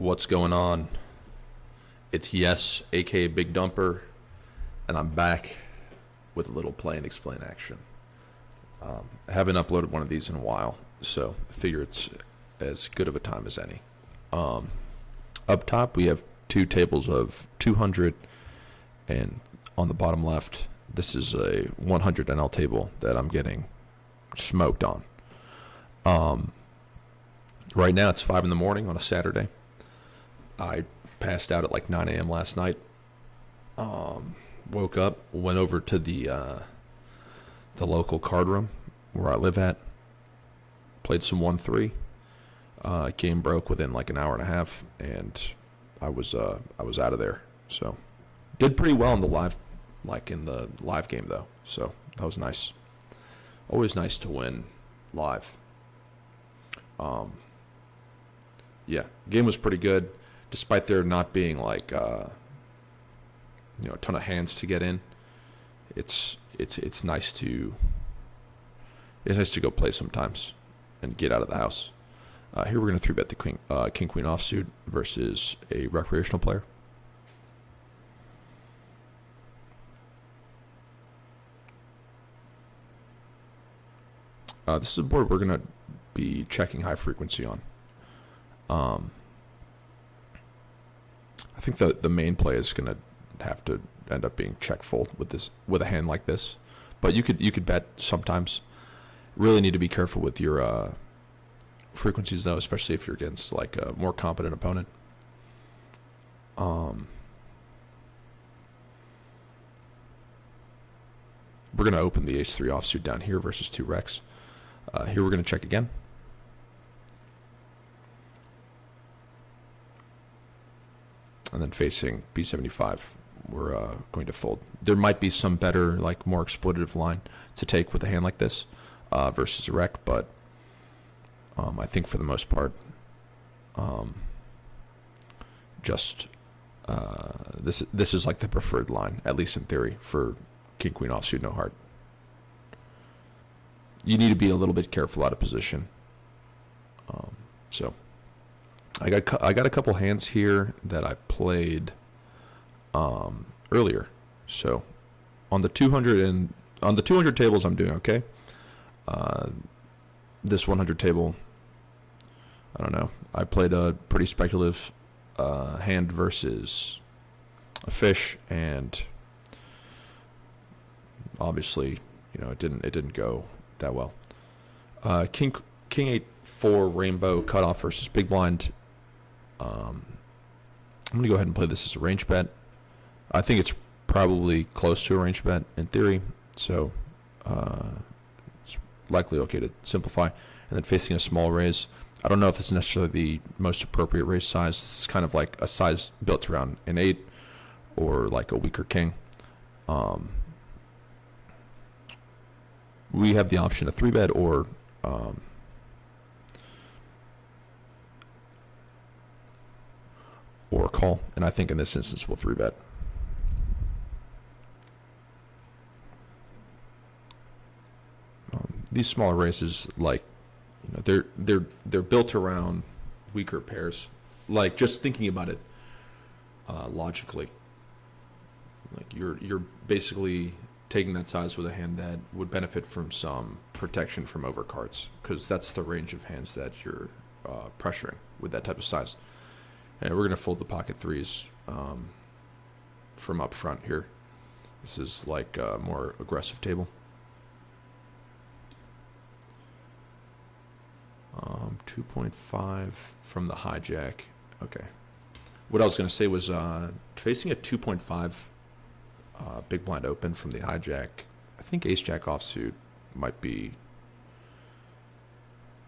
What's going on? It's Yes, aka Big Dumper, and I'm back with a little play and explain action. I haven't uploaded one of these in a while, so I figure it's as good of a time as any. Up top, we have two tables of 200, and on the bottom left, this is a 100 NL table that I'm getting smoked on. Right now, it's 5 in the morning on a Saturday. I passed out at like 9 a.m. last night. Woke up, went over to the local card room where I live at. Played some 1-3. Game broke within like an hour and a half, and I was out of there. So did pretty well in the live game though. So that was nice. Always nice to win live. Yeah, game was pretty good. Despite there not being like a ton of hands to get in, it's nice to go play sometimes and get out of the house. Here we're gonna 3-bet the king queen offsuit versus a recreational player. This is a board we're gonna be checking high frequency on. I think the main play is going to have to end up being check fold with a hand like this, but you could bet sometimes. Really need to be careful with your frequencies though, especially if you're against like a more competent opponent. We're going to open the ace-3 offsuit down here versus 2 recs. Here we're going to check again. And then facing B75, we're going to fold. There might be some better, like more exploitative line to take with a hand like this versus a rec, but I think for the most part, this is like the preferred line, at least in theory, for king queen offsuit no heart. You need to be a little bit careful out of position. So. I got a couple hands here that I played earlier. So on the 200 tables I'm doing okay. This 100 table, I don't know. I played a pretty speculative hand versus a fish, and obviously, it didn't go that well. King 8-4 rainbow cutoff versus big blind. I'm going to go ahead and play this as a range bet. I think it's probably close to a range bet in theory, so it's likely okay to simplify. And then facing a small raise. I don't know if this is necessarily the most appropriate raise size. This is kind of like a size built around an 8 or like a weaker king. We have the option to 3-bet or call, and I think in this instance we'll 3-bet. These smaller races, like they're built around weaker pairs. Like just thinking about it logically, like you're basically taking that size with a hand that would benefit from some protection from overcards, because that's the range of hands that you're pressuring with that type of size. And we're going to fold the pocket 3s from up front here. This is like a more aggressive table. 2.5 from the hijack. Okay. What I was going to say was facing a 2.5 big blind open from the hijack. I think ace-jack offsuit might be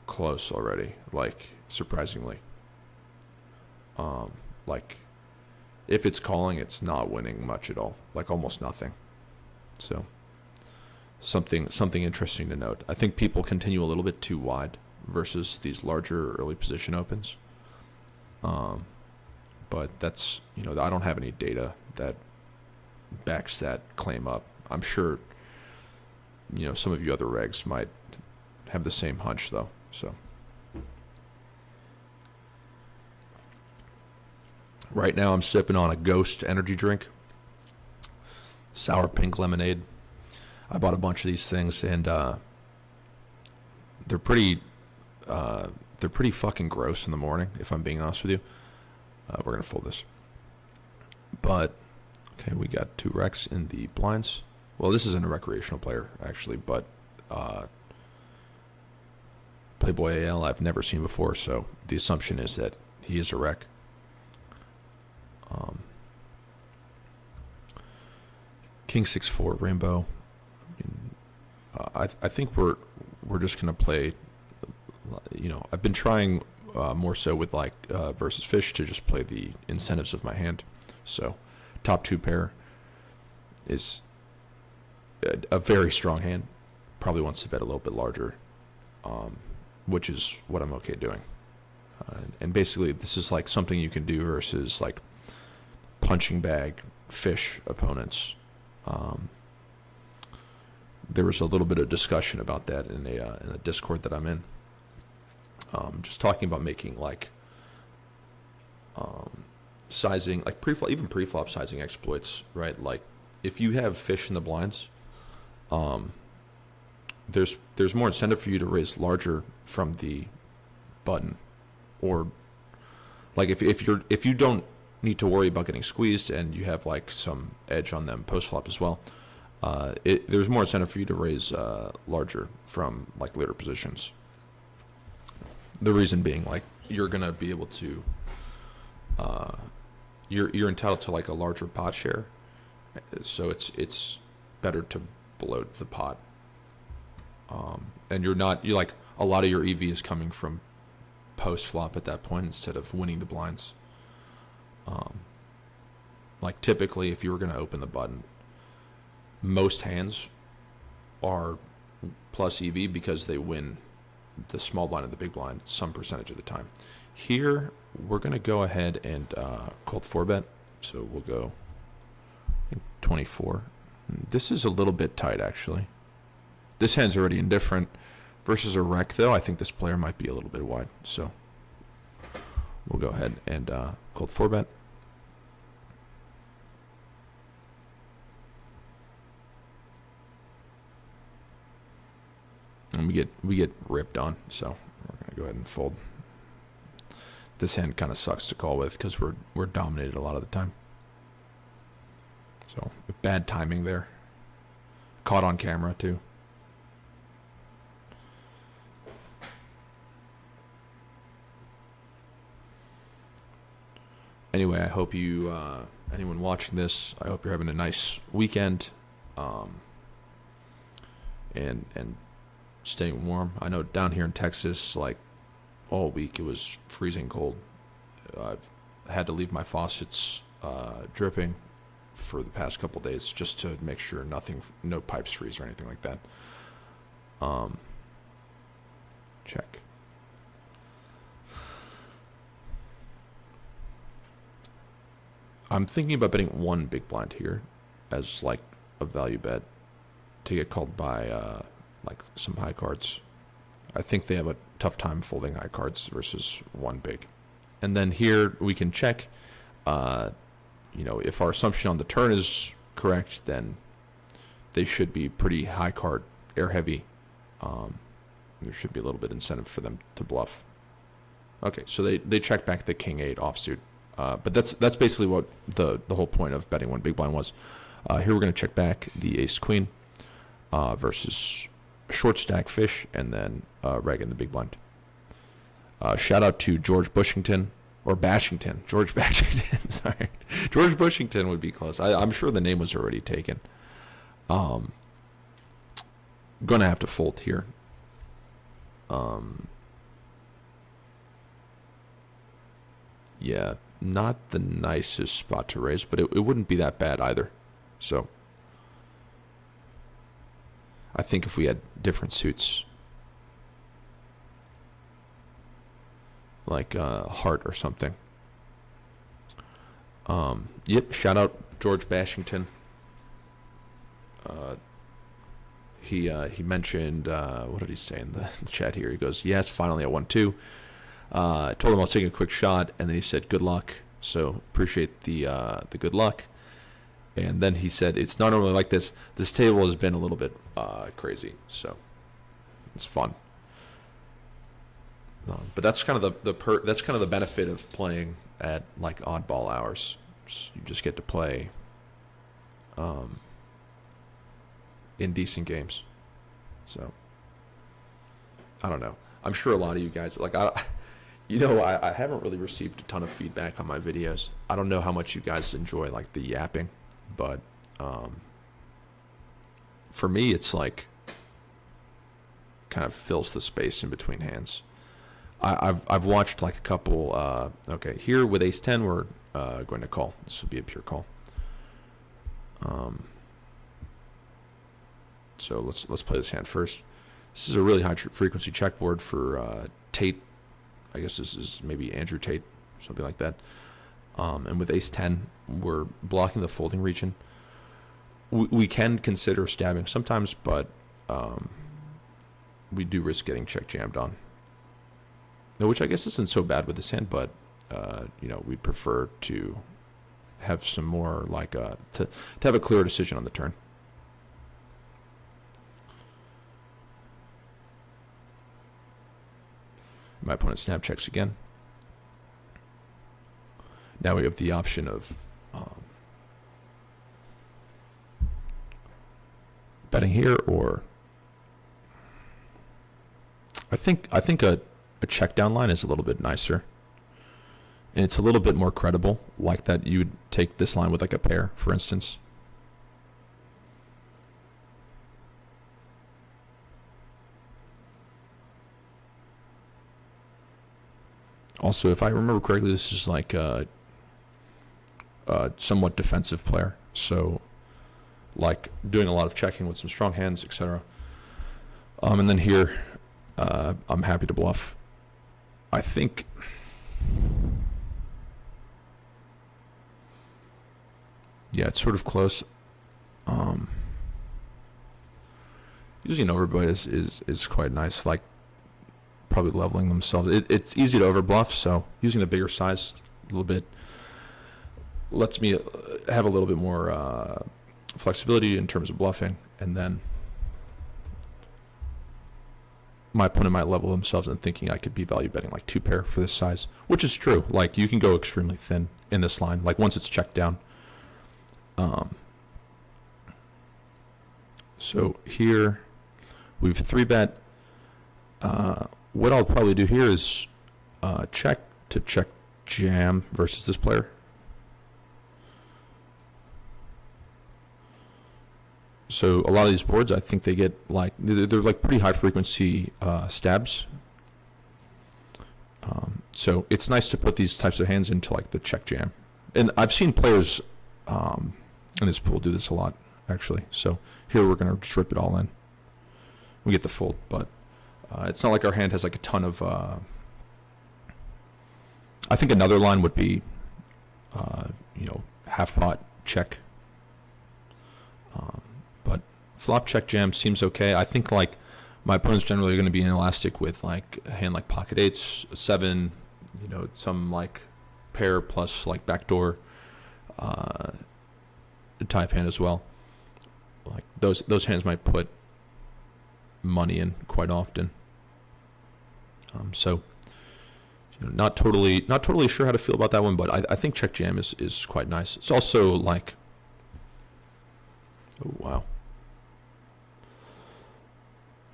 close already, like surprisingly. Like if it's calling, it's not winning much at all, like almost nothing. So something interesting to note. I think people continue a little bit too wide versus these larger early position opens. But that's, I don't have any data that backs that claim up. I'm sure, some of you other regs might have the same hunch though. So Right now, I'm sipping on a Ghost energy drink, sour pink lemonade. I bought a bunch of these things, and they're pretty fucking gross in the morning. If I'm being honest with you, we're gonna fold this. But okay, we got 2 Rex in the blinds. Well, this isn't a recreational player actually, but Playboy AL I've never seen before, so the assumption is that he is a rec. King 6-4 Rainbow. I think we're just gonna play. I've been trying more so with like versus fish to just play the incentives of my hand. So top 2 pair is a very strong hand. Probably wants to bet a little bit larger, which is what I'm okay doing. And basically, this is like something you can do versus like punching bag fish opponents. There was a little bit of discussion about that in a Discord that I'm in. Just talking about making like sizing, like even pre-flop sizing exploits, right? Like if you have fish in the blinds, there's more incentive for you to raise larger from the button, or like if you don't need to worry about getting squeezed and you have like some edge on them post flop as well, there's more incentive for you to raise larger from like later positions. The reason being, like, you're gonna be able to you're entitled to like a larger pot share, so it's better to bloat the pot, and you're like a lot of your EV is coming from post flop at that point instead of winning the blinds. Like typically, if you were going to open the button, most hands are plus EV because they win the small blind and the big blind some percentage of the time. Here, we're going to go ahead and cold 4-bet, so we'll go 24. This is a little bit tight, actually. This hand's already indifferent. Versus a rec, though, I think this player might be a little bit wide, so we'll go ahead and cold 4-bet. And we get ripped on, so we're gonna go ahead and fold. This hand kind of sucks to call with because we're dominated a lot of the time. So bad timing there. Caught on camera too. Anyway, I hope you, anyone watching this, I hope you're having a nice weekend, and staying warm. I know down here in Texas, like all week, it was freezing cold. I've had to leave my faucets dripping for the past couple days just to make sure no pipes freeze or anything like that. Check. I'm thinking about betting 1 big blind here as like a value bet to get called by like some high cards. I think they have a tough time folding high cards versus 1 big. And then here we can check, if our assumption on the turn is correct, then they should be pretty high card, air heavy. There should be a little bit of incentive for them to bluff. Okay, so they check back the king 8 offsuit. But that's basically what the whole point of betting 1 big blind was. Here we're going to check back the ace queen versus short stack fish, and then reg in the big blind. Shout out to George Bushington, or Bashington. George Bashington, sorry. George Bushington would be close. I'm sure the name was already taken. Gonna have to fold here. Yeah, not the nicest spot to raise, but it wouldn't be that bad either. So I think if we had different suits, like heart or something. Yep, shout out George Bashington. He mentioned, what did he say in the chat here? He goes, yes, finally I won 2. I told him I was taking a quick shot, and then he said, good luck. So appreciate the good luck. And then he said, it's not normally like this. This table has been a little bit crazy, so it's fun. But that's kind of that's kind of the benefit of playing at like oddball hours. You just get to play in decent games. So I don't know. I'm sure a lot of you guys I haven't really received a ton of feedback on my videos. I don't know how much you guys enjoy like the yapping, but for me it's like kind of fills the space in between hands. I've watched like a couple. Okay, here with Ace 10, we're going to call. This will be a pure call. So let's play this hand first. This is a really high frequency checkboard for Tate. I guess this is maybe Andrew Tate, something like that. And with Ace 10, we're blocking the folding region. We can consider stabbing sometimes, but we do risk getting check jammed on. Which I guess isn't so bad with this hand, but we'd prefer to have some more like to have a clear decision on the turn. My opponent snap checks again. Now we have the option of betting here, or I think a check down line is a little bit nicer, and it's a little bit more credible, like that you would take this line with like a pair, for instance. Also, if I remember correctly, this is like a somewhat defensive player, so like doing a lot of checking with some strong hands, etc. And then here, I'm happy to bluff. I think it's sort of close. Using an overbite is quite nice, like probably leveling themselves. It's easy to overbluff, so using the bigger size a little bit lets me have a little bit more flexibility in terms of bluffing, and then my opponent might level themselves and thinking I could be value betting like two pair for this size, which is true. Like you can go extremely thin in this line, like once it's checked down. So here we've 3-bet. What I'll probably do here is check to check jam versus this player. So a lot of these boards, I think they get like they're like pretty high frequency stabs. So it's nice to put these types of hands into like the check jam, and I've seen players in this pool do this a lot actually. So here we're gonna just rip it all in. We get the fold, but it's not like our hand has like a ton of. I think another line would be, half pot check. But flop check jam seems okay. I think like my opponent's generally going to be inelastic with like a hand like pocket eights, 7, some like pair plus like backdoor type hand as well. Like those hands might put money in quite often. So not totally sure how to feel about that one, but I think check jam is quite nice. It's also like, oh wow,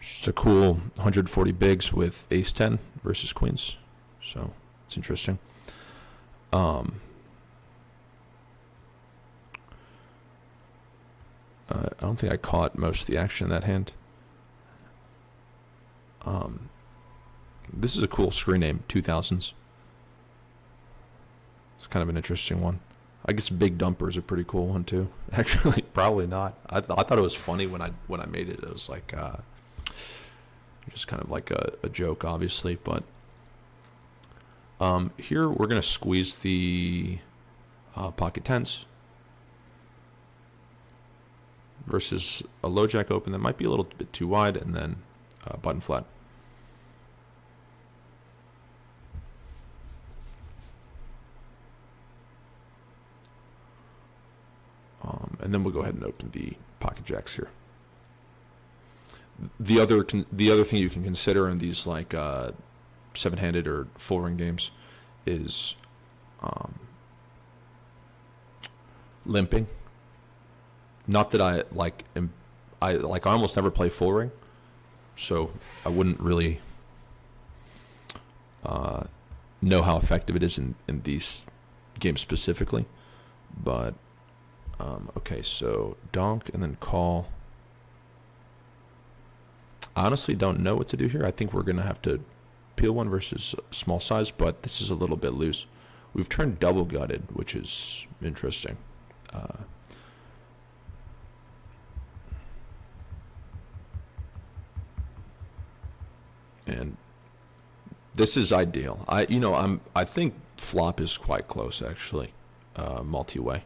just a cool 140 bigs with ace 10 versus queens, so it's interesting. I don't think I caught most of the action in that hand. This is a cool screen name, 2000s. It's kind of an interesting one. I guess Big Dumper is a pretty cool one too. Actually, probably not. I thought it was funny when I made it. It was like just kind of like a joke, obviously. But here we're gonna squeeze the pocket tens versus a low jack open that might be a little bit too wide, and then button flat. And then we'll go ahead and open the pocket jacks here. The other thing you can consider in these like seven-handed or full ring games is limping. Not that I almost never play full ring, so I wouldn't really know how effective it is in these games specifically. But okay, so donk and then call. I honestly don't know what to do here. I think we're gonna have to peel one versus small size, but this is a little bit loose. We've turned double gutted, which is interesting. And this is ideal. I think flop is quite close actually, multi-way.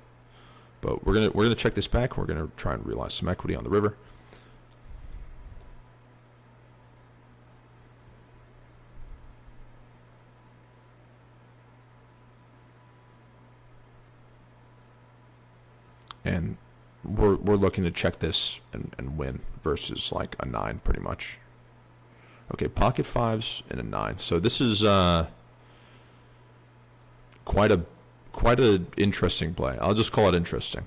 But we're gonna check this back. We're gonna try and realize some equity on the river. And we're looking to check this and win versus like a 9 pretty much. Okay, pocket 5s and a 9. So this is quite a interesting play. I'll just call it interesting.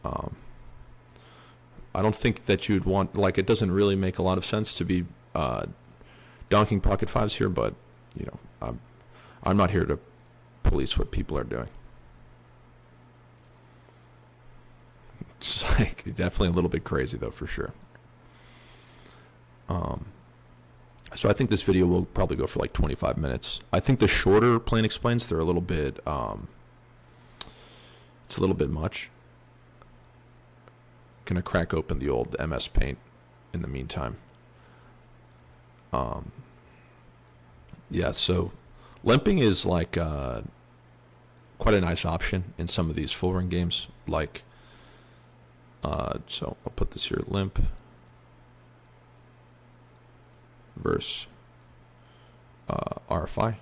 I don't think that you'd want, like, it doesn't really make a lot of sense to be donking pocket 5s here, but I'm not here to police what people are doing. It's like definitely a little bit crazy though, for sure. So I think this video will probably go for like 25 minutes. I think the shorter Plain Explains, they're a little bit, it's a little bit much. Gonna crack open the old MS Paint in the meantime. Yeah, so limping is like quite a nice option in some of these full ring games. Like, so I'll put this here, limp versus RFI.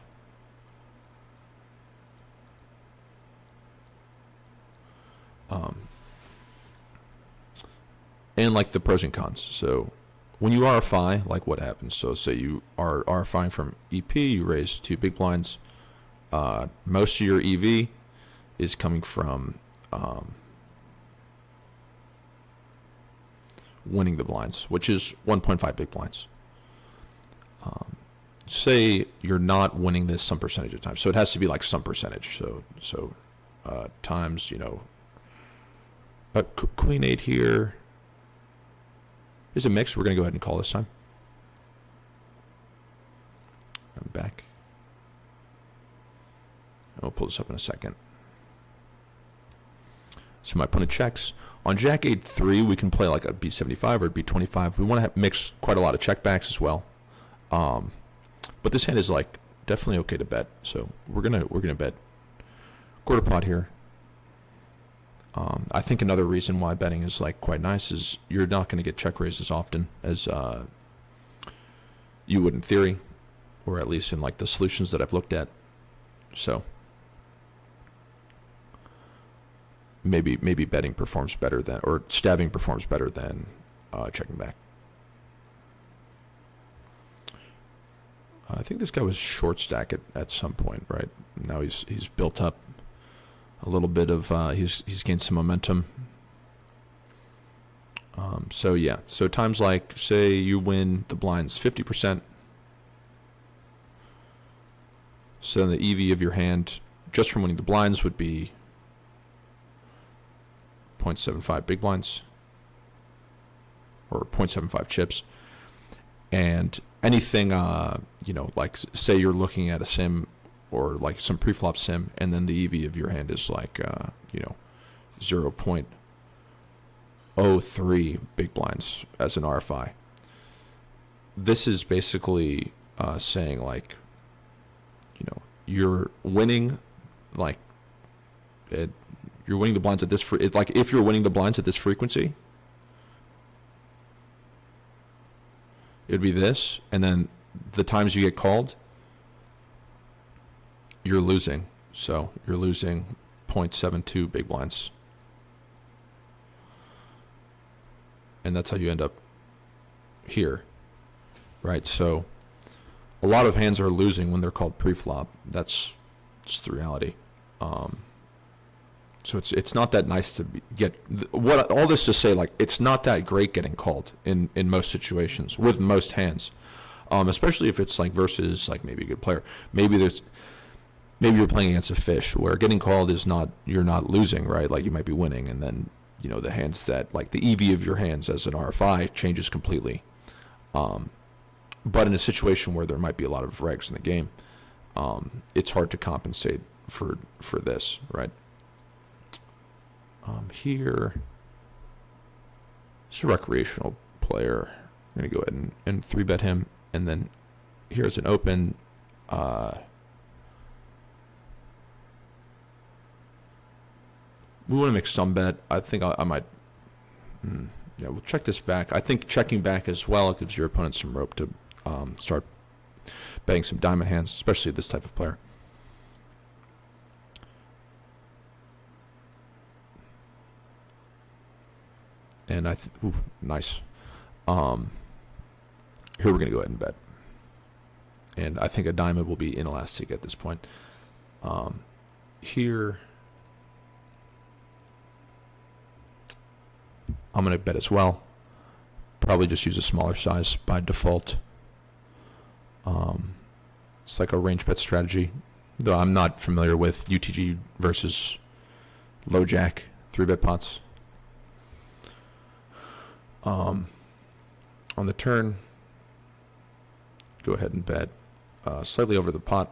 And like the pros and cons. So when you RFI, like what happens? So say you are RFIing from EP, you raise 2 big blinds. Most of your EV is coming from winning the blinds, which is 1.5 big blinds. Say you're not winning this some percentage of time, so it has to be like some percentage. So times, queen 8 here is a mix. We're gonna go ahead and call this time. I'm back. And we'll pull this up in a second. So my opponent checks. On Jack 8-3, we can play like a B75 or a B25. We want to mix quite a lot of checkbacks as well. But this hand is like definitely okay to bet. So we're gonna bet quarter pot here. I think another reason why betting is like quite nice is you're not going to get check raised as often as you would in theory, or at least in like the solutions that I've looked at. So maybe betting performs better than, or stabbing performs better than checking back. I think this guy was short stack at some point, right? Now he's built up a little bit of he's gained some momentum. So yeah, so times like, say you win the blinds 50%. So then the EV of your hand just from winning the blinds would be 0.75 big blinds or 0.75 chips. And anything, like say you're looking at a sim or like some preflop sim, and then the EV of your hand is like, 0.03 big blinds as an RFI. This is basically saying like, you're winning, like, you're winning the blinds at this, like if you're winning the blinds at this frequency, it'd be this, and then the times you get called, you're losing. So you're losing 0.72 big blinds. and that's how you end up here, right? So a lot of hands are losing when they're called pre-flop. That's just the reality. So it's not that nice to get what all this to say, like, it's not that great getting called in most situations with most hands, especially if it's like versus like maybe a good player. Maybe you're playing against a fish where getting called is not, you're not losing, right? Like you might be winning, and then the hands that, like, the EV of your hands as an RFI changes completely. But in a situation where there might be a lot of regs in the game, it's hard to compensate for this, right? Here, it's a recreational player. I'm going to go ahead and 3-bet him. And then here's an open. We want to make some bet. I think I might. Yeah, we'll check this back. I think checking back as well gives your opponent some rope to start betting some diamond hands, especially this type of player. And nice. Here we're going to go ahead and bet. And I think a diamond will be inelastic at this point. Here, I'm going to bet as well. Probably just use a smaller size by default. It's like a range bet strategy, though I'm not familiar with UTG versus low jack 3-bet pots. On the turn, go ahead and bet slightly over the pot.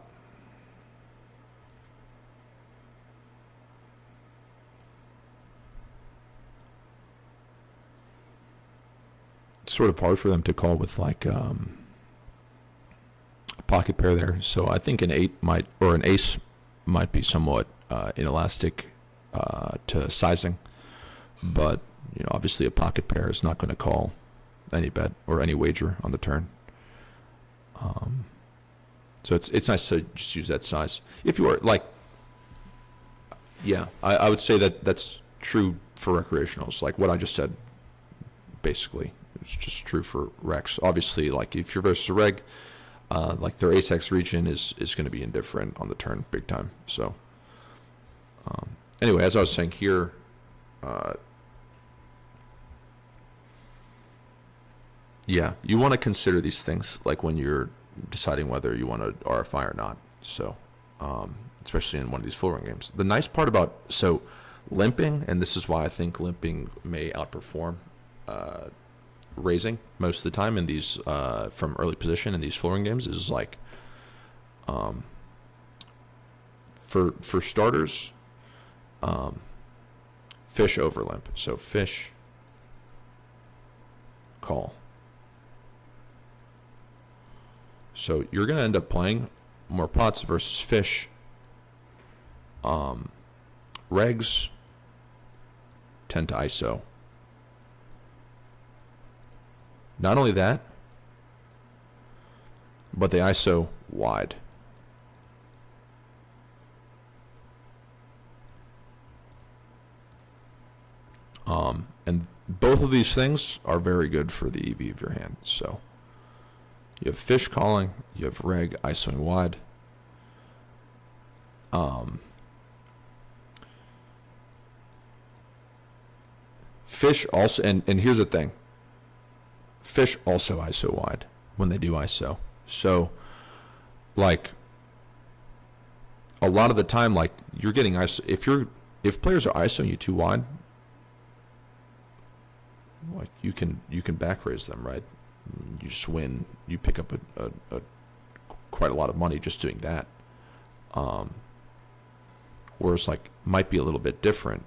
It's sort of hard for them to call with like a pocket pair there, so I think an 8 might, or an ace might be somewhat inelastic to sizing, but obviously a pocket pair is not going to call any bet or any wager on the turn. So it's nice to just use that size. If you are like, yeah, I would say that that's true for recreationals. Like what I just said, basically, it's just true for recs. Obviously, like if you're versus a reg, like their ace-x region is going to be indifferent on the turn, big time. So anyway, as I was saying here, yeah, you want to consider these things like when you're deciding whether you want to RFI or not. So, especially in one of these full run games. The nice part about limping, and this is why I think limping may outperform raising most of the time in these from early position in these full run games, is like for starters, fish over limp. So fish, call. So you're going to end up playing more pots versus fish. Regs tend to ISO. Not only that, but they ISO wide. And both of these things are very good for the EV of your hand. So you have fish calling, you have reg ISOing wide. Fish also, and here's the thing, fish also ISO wide when they do ISO. So, like, a lot of the time, like, you're getting ISO, if players are ISOing you too wide, like, you can back raise them, right? You just win. You pick up a quite a lot of money just doing that. Whereas, like, might be a little bit different.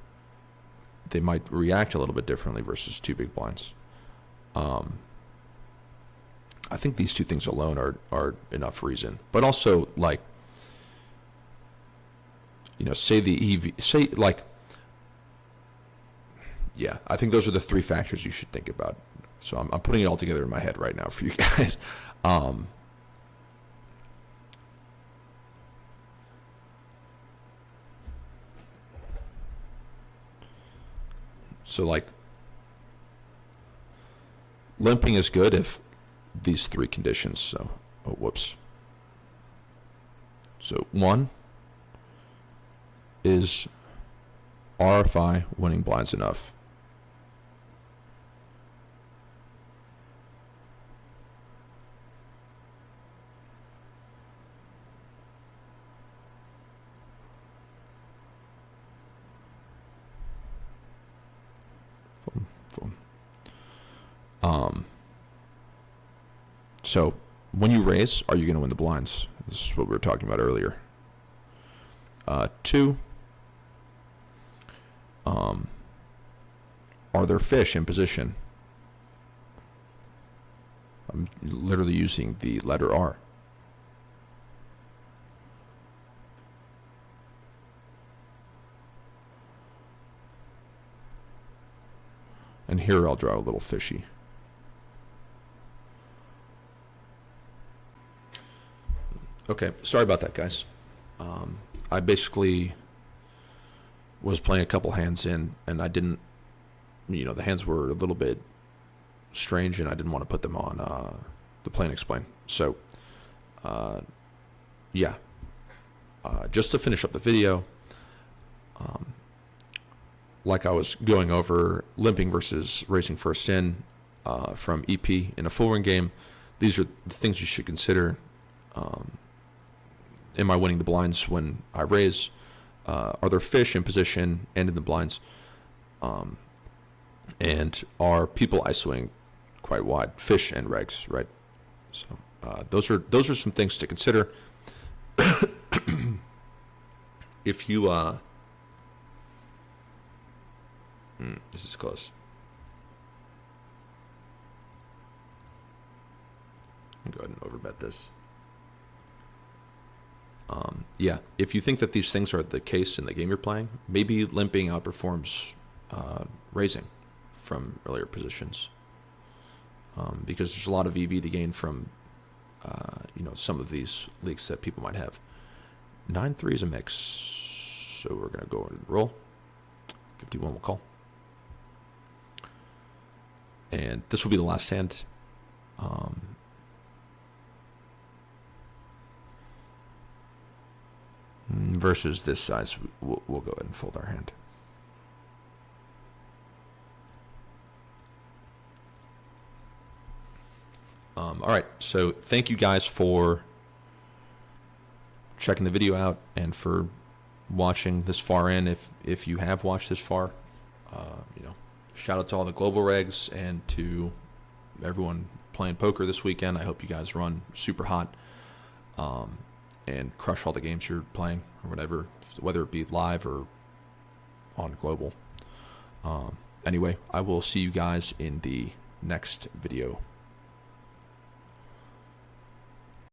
They might react a little bit differently versus two big blinds. I think these two things alone are enough reason. But also, like, say the EV, yeah, I think those are the three factors you should think about. So I'm putting it all together in my head right now for you guys. So, like, limping is good if these three conditions. So, oh, whoops. So 1 is RFI winning blinds enough. So when you raise, are you going to win the blinds? This is what we were talking about earlier. 2, are there fish in position? I'm literally using the letter R. And here I'll draw a little fishy. Okay, sorry about that, guys. I basically was playing a couple hands in, and I didn't, the hands were a little bit strange, and I didn't want to put them on the Play and Explain. So, yeah. Just to finish up the video, like I was going over limping versus racing first in from EP in a full ring game, these are the things you should consider. Am I winning the blinds when I raise? Are there fish in position and in the blinds? And are people ISOing quite wide? Fish and regs, right? So those are some things to consider. If you this is close. I'll go ahead and overbet this. Yeah, if you think that these things are the case in the game you're playing, maybe limping outperforms raising from earlier positions, because there's a lot of EV to gain from some of these leaks that people might have. 9-3 is a mix, so we're gonna go and roll. 51 will call, and this will be the last hand. Versus this size, we'll go ahead and fold our hand. All right, so thank you guys for checking the video out and for watching this far in. If you have watched this far, shout out to all the global regs and to everyone playing poker this weekend. I hope you guys run super hot. And crush all the games you're playing or whatever, whether it be live or on global. Anyway, I will see you guys in the next video.